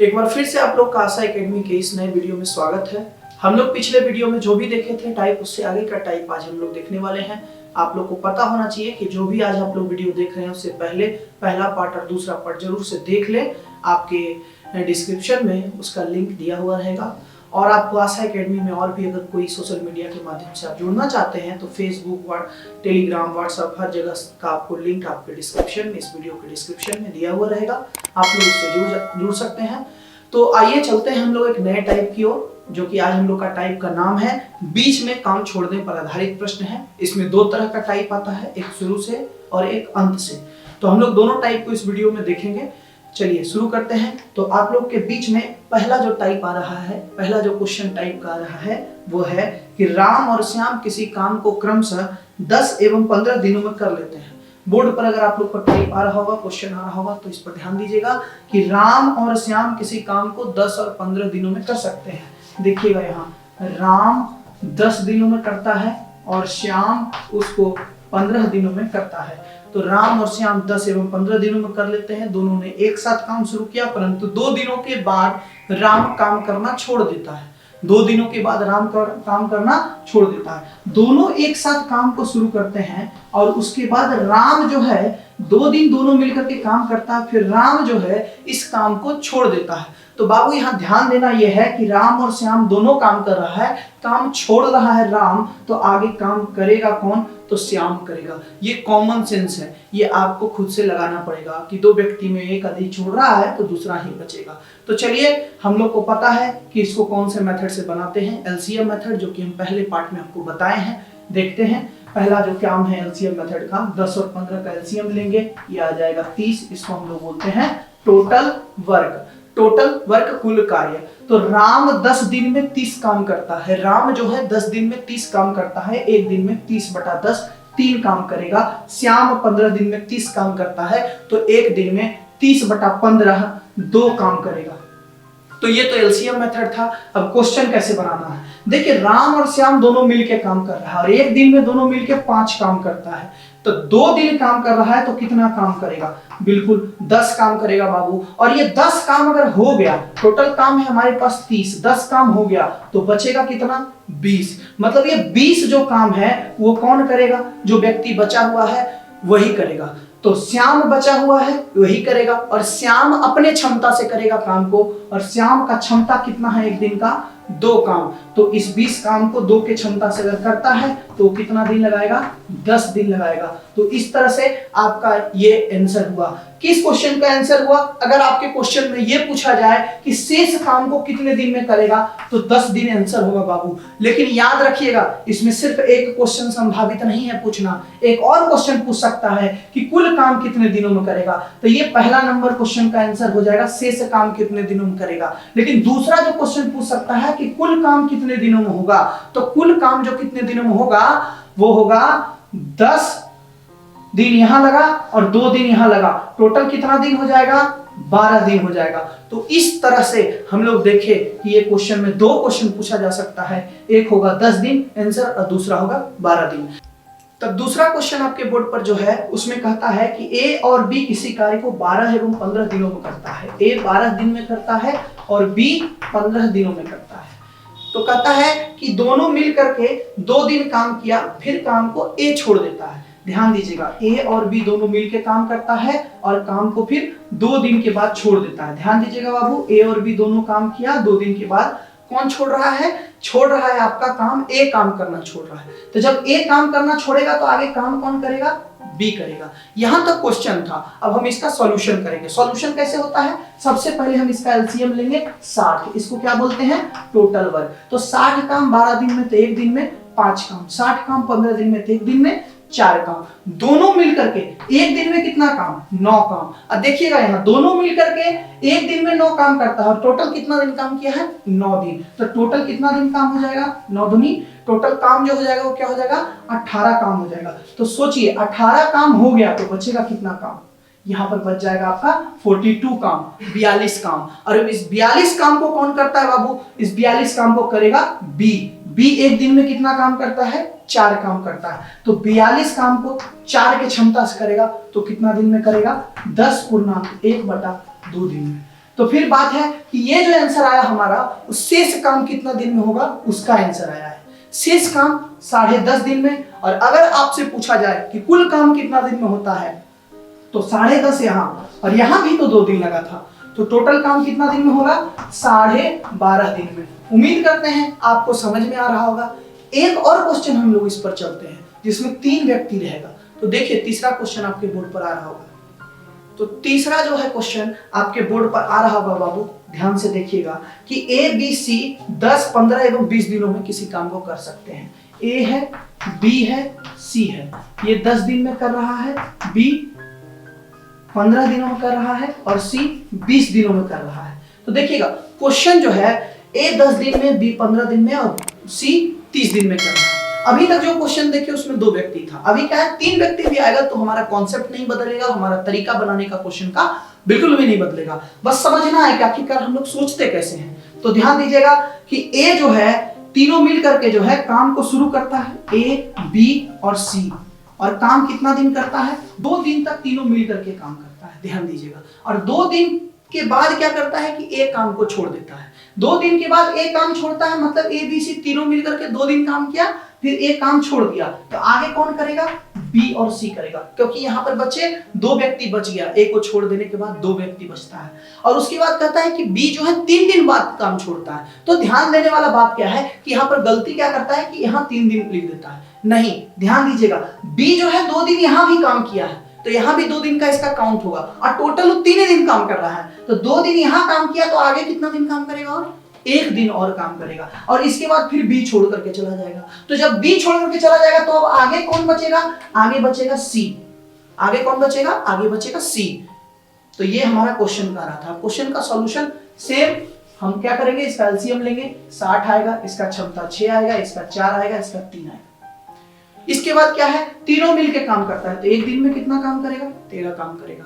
एक बार फिर से आप लोग का आशा एकेडमी के इस नए वीडियो में स्वागत है। हम लोग पिछले वीडियो में जो भी देखे थे टाइप, उससे आगे का टाइप आज हम लोग देखने वाले हैं। आप लोग को पता होना चाहिए कि जो भी आज आप लोग वीडियो देख रहे हैं उससे पहले पहला पार्ट और दूसरा पार्ट जरूर से देख लें। आपके डिस्क्रिप्शन में उसका लिंक दिया हुआ रहेगा। और आपको आशा एकेडमी में और भी अगर कोई सोशल मीडिया के माध्यम से आप जुड़ना चाहते हैं तो फेसबुक, टेलीग्राम, व्हाट्सएप हर जगह का आपको लिंक आपके डिस्क्रिप्शन में, इस वीडियो के डिस्क्रिप्शन में दिया हुआ रहेगा। आप लोग उससे जुड़ सकते हैं। तो आइए चलते हैं हम लोग एक नए टाइप की ओर, जो कि आज हम लोग का टाइप का नाम है बीच में काम छोड़ने पर आधारित प्रश्न है। इसमें दो तरह का टाइप आता है, एक शुरू से और एक अंत से। तो हम लोग दोनों टाइप को इस वीडियो में देखेंगे। चलिए शुरू करते हैं। तो आप लोग के बीच में पहला जो टाइप आ रहा है, पहला जो क्वेश्चन टाइप का आ रहा है वो है कि राम और श्याम किसी काम को क्रमशः 10 एवं 15 दिनों में कर लेते हैं। बोर्ड पर अगर आप लोग का टाइप आ रहा होगा, क्वेश्चन आ रहा होगा, तो इस पर ध्यान दीजिएगा कि राम और श्याम किसी काम को 10 और 15 दिनों में कर सकते हैं। देखिएगा यहाँ राम 10 दिनों में करता है और श्याम उसको 15 दिनों में करता है। तो राम और श्याम 10 एवं 15 दिनों में कर लेते हैं। दोनों ने एक साथ काम शुरू किया, परंतु 2 दिनों के बाद राम काम करना छोड़ देता है। 2 दिनों के बाद राम काम करना छोड़ देता है। दोनों एक साथ काम को शुरू करते हैं और उसके बाद राम जो है 2 दिन दोनों मिलकर के काम करता है, फिर राम जो है इस काम को छोड़ देता है। तो बाबू यहाँ ध्यान देना यह है कि राम और श्याम दोनों काम कर रहा है, काम छोड़ रहा है राम, तो आगे काम करेगा कौन? तो श्याम करेगा। ये कॉमन सेंस है, ये आपको खुद से लगाना पड़ेगा कि 2 व्यक्ति में एक अधिक छोड़ रहा है तो दूसरा ही बचेगा। तो चलिए, हम लोग को पता है कि इसको कौन से मेथड से बनाते हैं, एलसीएम मेथड, जो कि हम पहले पार्ट में आपको बताए हैं। देखते हैं पहला जो काम है एलसीएम मेथड का, 10 और 15 का एलसीएम लेंगे, ये आ जाएगा 30। इसको हम लोग बोलते हैं टोटल वर्क। टोटल वर्क कुल कार्य। तो राम 10 दिन में 30 काम करता है। राम जो है 10 दिन में 30 काम करता है, एक दिन में 30/10 3 काम करेगा। श्याम 15 दिन में 30 काम करता है, तो एक दिन में 30/15 2 काम करेगा। तो ये तो एलसीएम मेथड था। अब क्वेश्चन कैसे बनाना है, देखिए राम और श्याम दोनों मिलके काम कर रहा है और एक दिन में दोनों मिलके 5 काम करता है। तो 2 दिन काम कर रहा है तो कितना काम करेगा? बिल्कुल 10 काम करेगा बाबू। और ये 10 काम अगर हो गया, टोटल काम है हमारे पास 30, 10 काम हो गया तो बचेगा कितना? 20। मतलब ये 20 जो काम है वो कौन करेगा? जो व्यक्ति बचा हुआ है वही करेगा। तो श्याम बचा हुआ है वही करेगा और श्याम अपने क्षमता से करेगा काम को। और श्याम का क्षमता कितना है एक दिन का? 2 काम। तो इस 20 काम को 2 के क्षमता से अगर करता है तो कितना दिन लगाएगा? 10 दिन लगाएगा। तो इस तरह से आपका ये आंसर हुआ। किस क्वेश्चन का आंसर हुआ? अगर आपके क्वेश्चन में ये पूछा जाए कि शेष काम को कितने दिन में करेगा तो 10 दिन आंसर होगा बाबू। लेकिन याद रखिएगा, इसमें सिर्फ एक क्वेश्चन संभावित नहीं है पूछना, एक और क्वेश्चन पूछ सकता है कि कुल काम कितने दिनों में करेगा। तो ये पहला नंबर क्वेश्चन का आंसर हो जाएगा, शेष काम कितने दिनों में करेगा। लेकिन दूसरा जो क्वेश्चन पूछ सकता है कि कुल काम कितने दिनों में होगा, तो कुल काम जो कितने दिनों में होगा वो होगा 10 दिन यहां लगा और 2 दिन यहां लगा, टोटल कितना दिन हो जाएगा? 12 दिन हो जाएगा। तो इस तरह से हम लोग देखें कि ये क्वेश्चन में 2 क्वेश्चन पूछा जा सकता है, एक होगा 10 दिन आंसर और दूसरा होगा 12 दिन। तब दूसरा क्वेश्चन आपके बोर्ड पर जो है उसमें कहता है कि ए और बी किसी कार्य को 12 एवं 15 दिनों में करता है। ए 12 दिन में करता है और बी 15 दिनों में करता है। तो कहता है कि दोनों मिल करके 2 दिन काम किया, फिर काम को ए छोड़ देता है। ध्यान दीजिएगा, ए और बी दोनों मिलके काम करता है और काम को फिर 2 दिन के बाद छोड़ देता है। ध्यान दीजिएगा बाबू, ए और बी दोनों काम किया, 2 दिन के बाद कौन छोड़ रहा है? छोड़ रहा है आपका काम, ए काम करना छोड़ रहा है। तो जब ए काम करना छोड़ेगा तो आगे काम कौन करेगा? बी करेगा। यहां तक क्वेश्चन था। अब हम इसका सॉल्यूशन करेंगे। सॉल्यूशन कैसे होता है? सबसे पहले हम इसका एलसीएम लेंगे 60। इसको क्या बोलते हैं? Total work. तो 60 काम 12 दिन में तो एक दिन में 5 काम, 60 काम 15 दिन में तो एक दिन में 4 काम। दोनों मिलकर के एक दिन में कितना काम? 9 काम। अब देखिएगा यहाँ दोनों मिलकर के एक दिन में 9 काम करता है और टोटल कितना दिन काम किया है? 9 दिन। तो टोटल कितना दिन काम हो जाएगा? 9 दूनी टोटल काम जो हो जाएगा वो क्या हो जाएगा? 18 काम हो जाएगा। तो सोचिए 18 काम हो गया तो बचेगा कितना काम? यहाँ पर बच जाएगा आपका 42 काम, 42 काम। और इस 42 काम को कौन करता है बाबू? इस 42 काम को करेगा बी। बी एक दिन में कितना काम करता है? 4 काम करता है। तो 42 काम को 4 के क्षमता से करेगा तो कितना दिन में करेगा? 10 पूर्णांक 1/2 दिन में। तो फिर बात है कि ये जो आंसर आया हमारा, उस शेष काम कितना दिन में होगा उसका आंसर आया है। शेष काम 10.5 दिन में। और अगर आपसे पूछा जाए कि कुल काम कितना दिन में होता है, तो 10.5 यहाँ और यहाँ भी तो 2 दिन लगा था, तो टोटल काम कितना दिन में होगा? 12.5 दिन में। उम्मीद करते हैं आपको समझ में आ रहा होगा। एक और क्वेश्चन हम लोग इस पर चलते हैं जिसमें 3 व्यक्ति रहेगा। तो देखिए तीसरा क्वेश्चन आपके बोर्ड पर आ रहा होगा। तो तीसरा जो है क्वेश्चन आपके बोर्ड पर आ रहा होगा बाबू, ध्यान से देखिएगा कि ए बी सी 10, 15 एवं 20 दिनों में किसी काम को कर सकते हैं। ए है, बी है, सी है। ये 10 दिन में कर रहा है, बी 15 दिनों में कर रहा है और सी 20 दिनों में कर रहा है। तो देखिएगा क्वेश्चन जो है ए 10 दिन में, बी 15 दिन में और सी 30 दिन में कर रहा है। अभी तक जो क्वेश्चन देखे उसमें 2 व्यक्ति था, अभी क्या है 3 व्यक्ति भी आएगा तो हमारा कॉन्सेप्ट नहीं बदलेगा, हमारा तरीका बनाने का क्वेश्चन का बिल्कुल भी नहीं बदलेगा। बस समझना है कि आखिरकार हम लोग सोचते कैसे हैं। तो ध्यान दीजिएगा कि ए जो है तीनों मिल करके जो है काम को शुरू करता है, ए, बी और सी, और काम कितना दिन करता है? 2 दिन तक तीनों मिल करके काम करता है, ध्यान दीजिएगा। और 2 दिन के बाद क्या करता है कि ए काम को छोड़ देता है। 2 दिन के बाद ए काम छोड़ता है, मतलब ए बी सी तीनों मिलकर के 2 दिन काम किया, फिर ए काम छोड़ दिया, तो आगे कौन करेगा? बी और सी करेगा, क्योंकि यहाँ पर बचे 2 व्यक्ति बच गया, ए को छोड़ देने के बाद 2 व्यक्ति बचता है। और उसके बाद कहता है कि बी जो है 3 दिन बाद काम छोड़ता है। तो ध्यान देने वाला बात क्या है कि यहाँ पर गलती क्या करता है कि यहाँ 3 दिन लिख देता है। नहीं, ध्यान दीजिएगा, बी जो है 2 दिन यहाँ भी काम किया है, तो यहाँ भी 2 दिन का इसका काउंट होगा, और टोटल 3 दिन काम कर रहा है। तो 2 दिन यहाँ काम किया तो आगे कितना दिन काम करेगा? और 1 दिन और काम करेगा, और इसके बाद फिर बी छोड़ करके चला जाएगा। तो जब बी छोड़ करके चला जाएगा तो अब आगे कौन बचेगा? आगे बचेगा सी। आगे कौन बचेगा? आगे बचेगा सी। तो ये हमारा क्वेश्चन का रहा था। क्वेश्चन का सॉल्यूशन सेम हम क्या करेंगे, इसका एलसीएम लेंगे, 60 आएगा, इसका क्षमता 6 आएगा, इसका 4 आएगा, इसका 3 आएगा। इसके बाद क्या है, तीनों मिलके काम करता है, तो 1 दिन में कितना काम करेगा? 13 काम करेगा।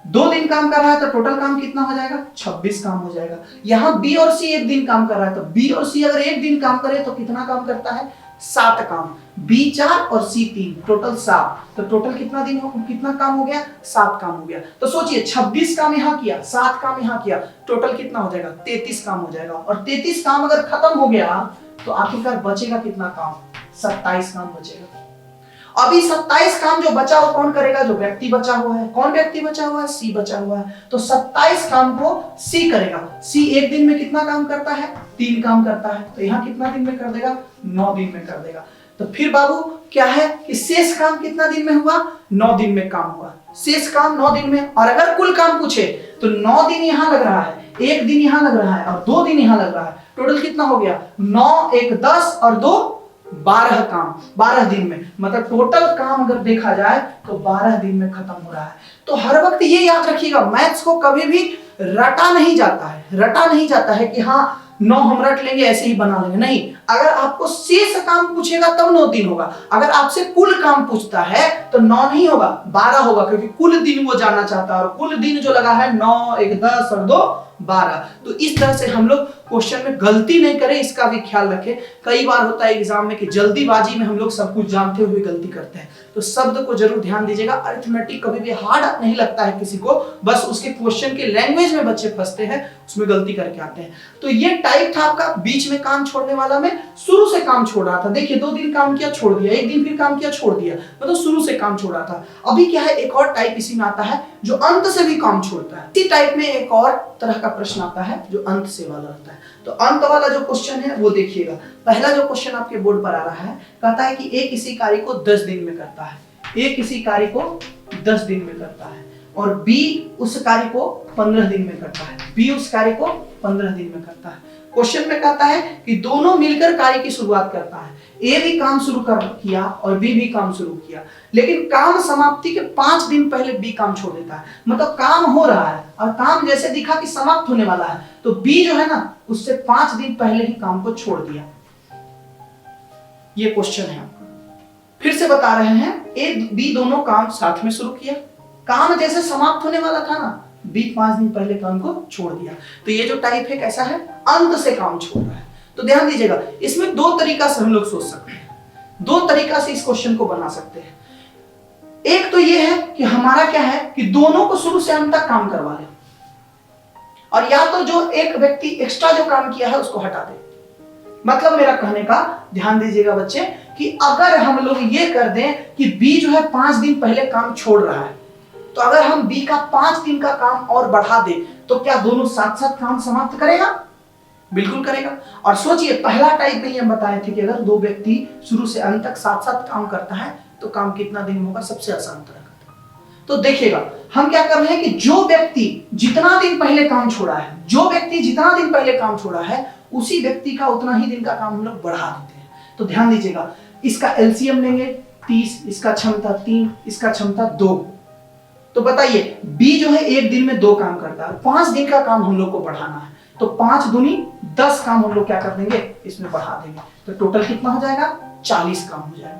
2 दिन काम कर रहा है तो टोटल काम कितना हो जाएगा? 26 काम हो जाएगा। यहाँ बी और सी 1 दिन काम कर रहा है, तो बी और सी अगर 1 दिन काम करे तो कितना काम करता है? 7 काम। बी 4 और सी 3, टोटल 7। तो टोटल कितना दिन हो, कितना काम हो गया? 7 काम हो गया। तो सोचिए 26 काम यहाँ किया, 7 काम यहाँ किया, टोटल कितना हो जाएगा? 33 काम हो जाएगा। और 33 काम अगर खत्म हो गया तो आखिरकार बचेगा कितना काम? 27 काम बचेगा। अभी 27 काम जो बचा वो कौन करेगा? जो व्यक्ति बचा हुआ है। कौन व्यक्ति बचा हुआ है? सी बचा हुआ है। तो 27 काम को सी करेगा। सी 1 दिन में कितना काम करता है? 3 काम करता है, तो यहाँ कितना दिन में कर देगा? 9 दिन में कर देगा। तो फिर बाबू क्या है कि शेष काम कितना दिन में हुआ? 9 दिन में काम हुआ। शेष काम 9 दिन में। और अगर कुल काम पूछे तो 9 दिन यहाँ लग रहा है, 1 दिन यहाँ लग रहा है और 2 दिन यहाँ लग रहा है। टोटल कितना हो गया? 9, 1, 10 और 2 12 काम, 12 दिन में। मतलब टोटल काम अगर देखा जाए तो 12 दिन में खत्म हो रहा है। तो हर वक्त ये याद रखिएगा, मैथ्स को कभी भी रटा नहीं जाता है। रटा नहीं जाता है कि हाँ 9 हम रट लेंगे ऐसे ही बना लेंगे, नहीं। अगर आपको शेष काम पूछेगा तब 9 दिन होगा। अगर आपसे कुल काम पूछता है तो 9 नहीं होगा, 12 होगा, क्योंकि कुल दिन वो जानना चाहता है। और कुल दिन जो लगा है 9, 1, 10 और 2 12। तो इस तरह से हम लोग क्वेश्चन में गलती नहीं करें, इसका भी ख्याल रखें। कई बार होता है एग्जाम में कि जल्दीबाजी में हम लोग सब कुछ जानते हुए गलती करते हैं, तो शब्द को जरूर ध्यान दीजिएगा। अरिथमेटिक कभी भी हार्ड नहीं लगता है किसी को, बस उसके क्वेश्चन के लैंग्वेज में बच्चे फंसते हैं, उसमें गलती करके आते हैं। तो ये टाइप था आपका बीच में काम छोड़ने वाला। में शुरू से काम छोड़ रहा था, देखिए 2 दिन काम किया छोड़ दिया, 1 दिन फिर काम किया छोड़ दिया, मतलब शुरू से काम छोड़ रहा था। अभी क्या है, एक और टाइप इसी में आता है जो अंत से भी काम छोड़ता है। इसी टाइप में एक और तरह का प्रश्न आता है जो अंत से वाला रहता है। तो अंत वाला जो क्वेश्चन है वो देखिएगा। पहला जो क्वेश्चन आपके बोर्ड पर आ रहा है, कहता है कि ए किसी कार्य को 10 दिन में करता है। ए किसी कार्य को 10 दिन में करता है और बी उस कार्य को 15 दिन में करता है। बी उस कार्य को 15 दिन में करता है। क्वेश्चन में कहता है कि दोनों मिलकर कार्य की शुरुआत करता है। ए भी काम शुरू किया और बी भी काम शुरू किया, लेकिन काम समाप्ति के 5 दिन पहले बी काम छोड़ देता है। मतलब काम हो रहा है और काम जैसे दिखा कि समाप्त होने वाला है, तो बी जो है ना उससे 5 दिन पहले ही काम को छोड़ दिया। ये क्वेश्चन है आपका। फिर से बता रहे हैं, ए बी दोनों काम साथ में शुरू किया, काम जैसे समाप्त होने वाला था ना, बी 5 दिन पहले काम को छोड़ दिया। तो ये जो टाइप है कैसा है, अंत से काम छोड़ रहा है। तो ध्यान दीजिएगा, इसमें 2 तरीका से हम लोग सोच सकते हैं, 2 तरीका से इस क्वेश्चन को बना सकते हैं। एक तो ये है कि हमारा क्या है कि दोनों को शुरू से अंत तक काम करवा ले, और या तो जो एक व्यक्ति एक्स्ट्रा जो काम किया है उसको हटा दे। मतलब मेरा कहने का ध्यान दीजिएगा बच्चे कि अगर हम लोग ये कर दें कि बी जो है 5 दिन पहले काम छोड़ रहा है, तो अगर हम बी का 5 दिन का काम और बढ़ा दे तो क्या दोनों साथ साथ काम समाप्त करेगा? बिल्कुल करेगा। और सोचिए पहला टाइप में हम बताए थे कि अगर दो व्यक्ति शुरू से अंत तक साथ साथ काम करता है तो काम कितना दिन में होगा? सबसे आसान तरह का। तो देखिएगा हम क्या कर रहे हैं कि जो व्यक्ति जितना दिन पहले काम छोड़ा है, जो व्यक्ति जितना दिन पहले काम छोड़ा है उसी व्यक्ति का उतना ही दिन का काम हम लोग बढ़ा देते हैं। तो ध्यान दीजिएगा, इसका एलसीएम लेंगे 30, इसका क्षमता 3, इसका क्षमता 2। तो बताइए बी जो है एक दिन में 2 काम करता है, 5 दिन का काम हम लोग को बढ़ाना है, तो 5 दूनी 10 काम हम लोग क्या कर देंगे? इसमें बढ़ा देंगे। तो टोटल कितना हो जाएगा? 40 काम हो जाएगा।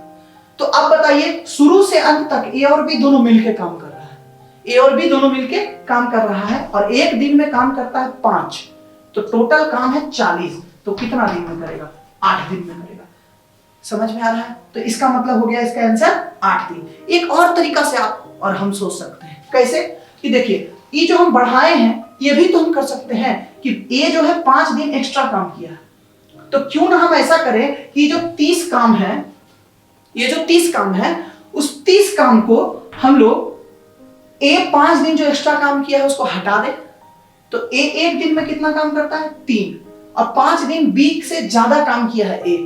तो अब बताइए शुरू से अंत तक ए और बी दोनों मिलकर काम कर रहा है, ए और बी दोनों मिलकर काम कर रहा है और एक दिन में काम करता है 5, तो टोटल काम है 40। तो कितना दिन में करेगा? 8 दिन में करेगा। समझ में आ रहा है? तो इसका मतलब हो गया इसका आंसर 8 दिन। एक और तरीका से आप और हम सोच सकते हैं, कैसे? कि देखिए ये जो हम बढ़ाए हैं ये भी तो हम कर सकते हैं कि ए जो है 5 दिन एक्स्ट्रा काम किया, तो क्यों ना हम ऐसा करें कि जो 30 काम है, ये जो 30 काम है उस 30 काम को हम लोग ए 5 दिन जो एक्स्ट्रा काम किया है उसको हटा दें। तो ए एक दिन में कितना काम करता है? 3, और 5 दिन बी से ज्यादा काम किया है ए,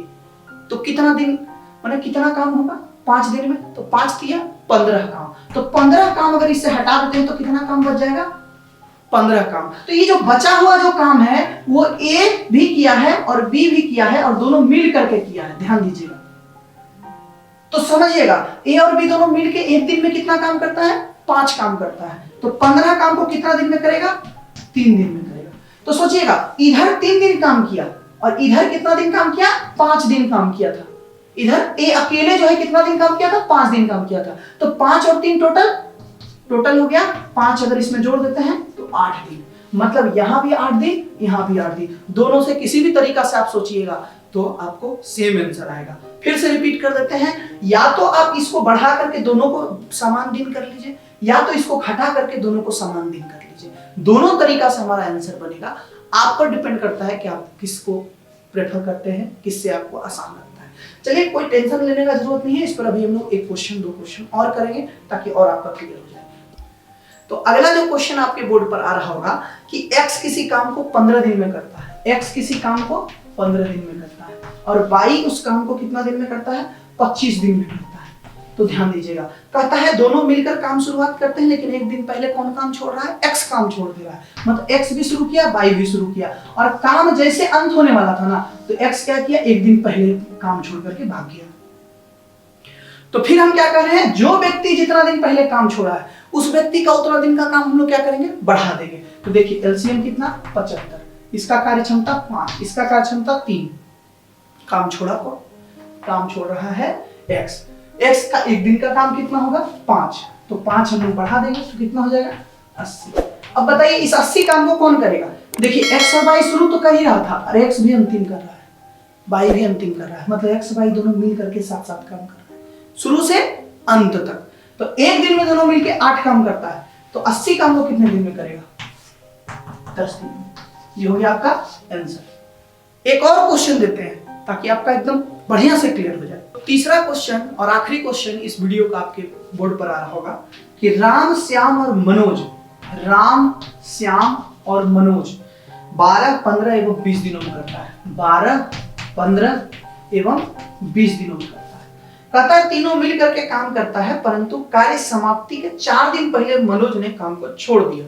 तो कितना दिन मतलब कितना काम होगा 5 दिन में? तो 5 किया 15 काम, तो 15 काम अगर इससे हटा देते हैं तो कितना काम बच जाएगा? 15 काम। तो ये जो बचा हुआ जो काम है वो ए भी किया है और बी भी किया है और दोनों मिल करके किया है। ध्यान दीजिएगा, तो समझिएगा ए और बी दोनों मिलके एक दिन में कितना काम करता है? 5 काम करता है। तो 15 काम को कितना दिन में करेगा? 3 दिन में करेगा। तो सोचिएगा इधर 3 दिन काम किया और इधर कितना दिन काम किया? 5 दिन काम किया था। इधर ए अकेले जो है कितना दिन काम किया था? 5 दिन काम किया था। तो 5 और 3 टोटल हो गया 5, अगर इसमें जोड़ देते हैं तो 8 दिन। मतलब यहां भी 8 दिन, यहां भी 8 दिन। दोनों से किसी भी तरीका से आप सोचिएगा तो आपको सेम आंसर आएगा। फिर से रिपीट कर देते हैं, या तो आप इसको बढ़ा करके दोनों को समान दिन कर लीजिए, या तो इसको घटा करके दोनों को समान दिन कर लीजिए। दोनों तरीका से हमारा आंसर बनेगा। आप पर डिपेंड करता है कि आप किसको प्रेफर करते हैं, किससे आपको आसान लगता है। चलिए कोई टेंशन लेने का जरूरत नहीं है, इस पर अभी हम लोग 1 क्वेश्चन 2 क्वेश्चन और करेंगे ताकि और आपका क्लियर हो जाए। तो अगला जो क्वेश्चन आपके बोर्ड पर आ रहा होगा कि x किसी काम को 15 दिन में करता है, x किसी काम को 15 दिन में करता है और y उस काम को कितना दिन में करता है? 25 दिन में करता है। तो ध्यान दीजिएगा, कहता है दोनों मिलकर काम शुरुआत करते हैं, लेकिन एक दिन पहले कौन काम छोड़ रहा है? x काम छोड़ दे रहा है। मतलब x भी शुरू किया, y भी शुरू किया, और काम जैसे अंत होने वाला था ना, तो x क्या किया? एक दिन पहले काम छोड़ करके भाग गया। तो फिर हम क्या कर रहे हैं? जो व्यक्ति जितना दिन पहले काम छोड़ा है उस व्यक्ति का उतना दिन का काम हम लोग क्या करेंगे? बढ़ा देंगे। तो देखिए एलसीएम कितना? 75, इसका कार्य क्षमता 5, इसका कार्य क्षमता 3। काम छोड़ा को काम छोड़ रहा है x का एक दिन का काम कितना होगा? 5, तो 5 हम लोग बढ़ा देंगे तो कितना हो जाएगा? 80। अब बताइए इस 80 काम को कौन करेगा? देखिए x और y शुरू तो कर ही रहा था और x भी अंतिम कर रहा है, y भी अंतिम कर रहा है। मतलब x y दोनों मिल करके साथ साथ काम कर रहा है शुरू से अंत तक। तो एक दिन में दोनों मिलके 8 काम करता है, तो 80 काम को कितने दिन में करेगा? 10 दिन में। ये हो गया आपका आंसर। एक और क्वेश्चन देते हैं ताकि आपका एकदम बढ़िया से क्लियर हो जाए। तीसरा क्वेश्चन और आखिरी क्वेश्चन इस वीडियो का आपके बोर्ड पर आ रहा होगा कि राम, श्याम और मनोज 12, 15 एवं 20 दिनों में करता है। 12, 15 एवं 20 दिनों में करता है। कहता है तीनों मिल करके काम करता है, परंतु कार्य समाप्ति के 4 दिन पहले मनोज ने काम को छोड़ दिया।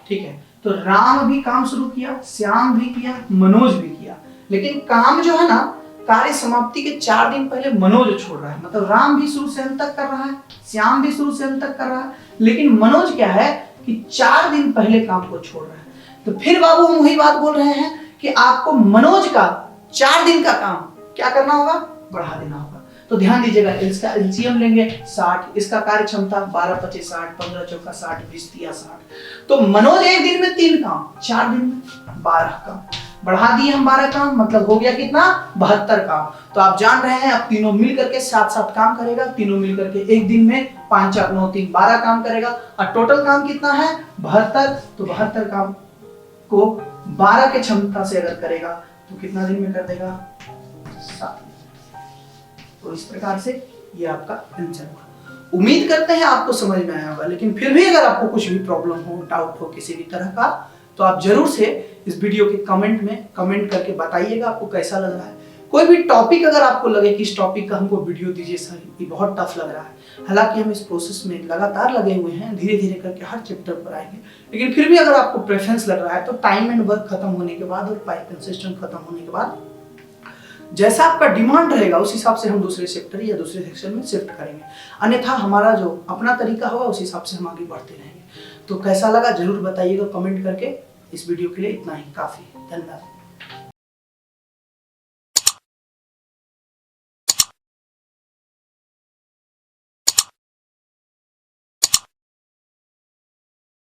ठीक है, तो राम भी काम शुरू किया, श्याम भी किया, मनोज भी किया, लेकिन काम जो है ना कार्य समाप्ति के 4 दिन पहले मनोज छोड़ रहा है। मतलब राम भी शुरू से अंत तक कर रहा है, श्याम भी शुरू से अंत तक कर रहा है, लेकिन मनोज क्या है कि 4 दिन पहले काम को छोड़ रहा है। तो फिर बाबू हम वही बात बोल रहे हैं कि आपको मनोज का 4 दिन का काम क्या करना होगा? बढ़ा देना होगा। तो ध्यान दीजिएगा, इसका एलसीएम लेंगे 60, इसका कार्य क्षमता 12, 25, 60, 15, 14, 60, 20, 30, 60। तो मनोज एक दिन में 3 काम, 4 दिन में 12 काम, बढ़ा दिए हम 12 काम, मतलब हो गया कितना? 72 काम। तो आप जान रहे हैं अब तीनों मिल करके साथ साथ काम करेगा, तीनों मिल करके एक दिन में 5, 4, 9, 3, 12 काम करेगा और टोटल काम कितना है? 72। तो 72 काम को 12 के क्षमता से अगर करेगा तो कितना दिन में कर देगा? 7। तो इस प्रकार से ये आपका आंसर होगा। उम्मीद करते हैं आपको समझ में आया होगा, लेकिन फिर भी अगर आपको कुछ भी प्रॉब्लम हो, डाउट हो किसी भी तरह का, तो आप जरूर से इस वीडियो के कमेंट में कमेंट करके बताइएगा आपको कैसा लग रहा है। कोई भी टॉपिक अगर आपको लगे कि इस टॉपिक का हमको वीडियो दीजिए सर, ये बहुत टफ लग रहा है, हालांकि हम इस प्रोसेस में लगातार लगे हुए हैं, धीरे धीरे करके हर चैप्टर पर आएंगे, लेकिन फिर भी अगर आपको प्रेफरेंस लग रहा है तो टाइम एंड वर्क खत्म होने के बाद और पाइप एंड सिस्टम खत्म होने के बाद जैसा आपका डिमांड रहेगा उस हिसाब से हम दूसरे सेक्टर या दूसरे सेक्शन में शिफ्ट करेंगे। अन्यथा हमारा जो अपना तरीका होगा उस हिसाब से हम आगे बढ़ते रहेंगे। तो कैसा लगा जरूर बताइएगा कमेंट करके। इस वीडियो के लिए इतना ही काफी। धन्यवाद।